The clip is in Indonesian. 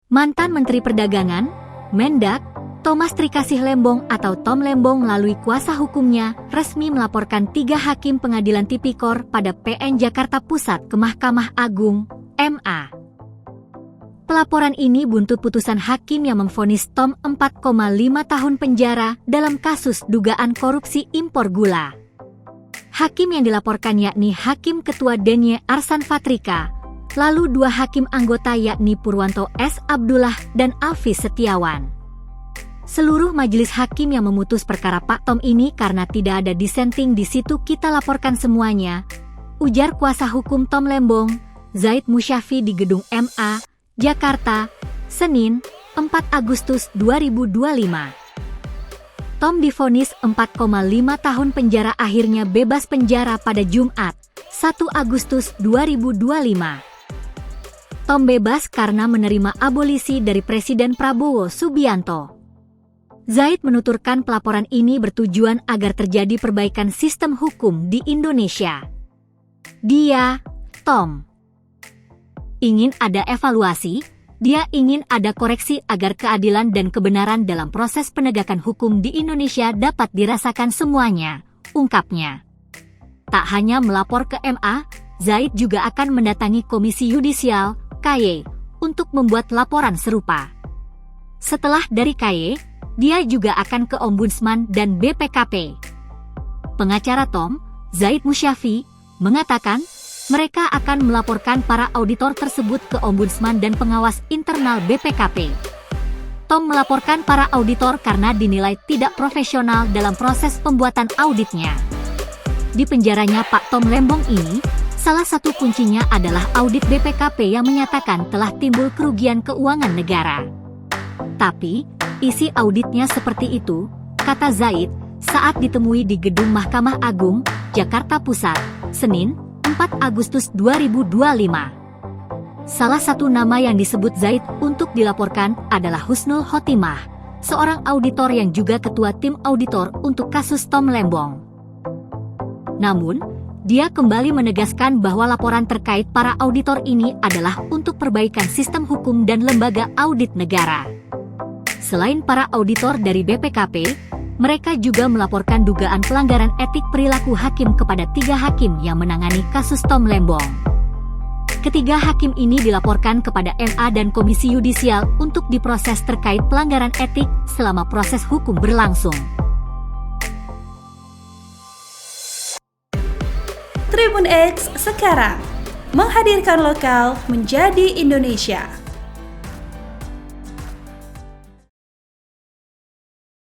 Mantan Menteri Perdagangan, Mendak, Thomas Trikasih Lembong atau Tom Lembong melalui kuasa hukumnya resmi melaporkan 3 hakim pengadilan tipikor pada PN Jakarta Pusat ke Mahkamah Agung, MA. Pelaporan ini buntut putusan hakim yang memvonis Tom 4,5 tahun penjara dalam kasus dugaan korupsi impor gula. Hakim yang dilaporkan yakni Hakim Ketua Denye Arsan Fatrika, lalu 2 hakim anggota yakni Purwanto S. Abdullah dan Alfi Setiawan. Seluruh majelis hakim yang memutus perkara Pak Tom ini karena tidak ada dissenting di situ kita laporkan semuanya, ujar kuasa hukum Tom Lembong, Zaid Musyafi di gedung MA, Jakarta, Senin, 4 Agustus 2025. Tom divonis 4,5 tahun penjara akhirnya bebas penjara pada Jumat, 1 Agustus 2025. Tom bebas karena menerima abolisi dari Presiden Prabowo Subianto. Zaid menuturkan pelaporan ini bertujuan agar terjadi perbaikan sistem hukum di Indonesia. Dia, Tom, ingin ada evaluasi, dia ingin ada koreksi agar keadilan dan kebenaran dalam proses penegakan hukum di Indonesia dapat dirasakan semuanya, ungkapnya. Tak hanya melapor ke MA, Zaid juga akan mendatangi Komisi Yudisial, KY, untuk membuat laporan serupa. Setelah dari KY, dia juga akan ke Ombudsman dan BPKP. Pengacara Tom, Zaid Musyafi, mengatakan mereka akan melaporkan para auditor tersebut ke Ombudsman dan pengawas internal BPKP. Tom melaporkan para auditor karena dinilai tidak profesional dalam proses pembuatan auditnya. Di penjaranya Pak Tom Lembong ini, salah satu kuncinya adalah audit BPKP yang menyatakan telah timbul kerugian keuangan negara. Tapi, isi auditnya seperti itu, kata Zaid, saat ditemui di gedung Mahkamah Agung, Jakarta Pusat, Senin, 4 Agustus 2025. Salah satu nama yang disebut Zaid untuk dilaporkan adalah Husnul Khotimah, seorang auditor yang juga ketua tim auditor untuk kasus Tom Lembong. Namun, dia kembali menegaskan bahwa laporan terkait para auditor ini adalah untuk perbaikan sistem hukum dan lembaga audit negara. Selain para auditor dari BPKP, mereka juga melaporkan dugaan pelanggaran etik perilaku hakim kepada 3 hakim yang menangani kasus Tom Lembong. Ketiga hakim ini dilaporkan kepada MA dan Komisi Yudisial untuk diproses terkait pelanggaran etik selama proses hukum berlangsung. Tribun X sekarang menghadirkan lokal menjadi Indonesia.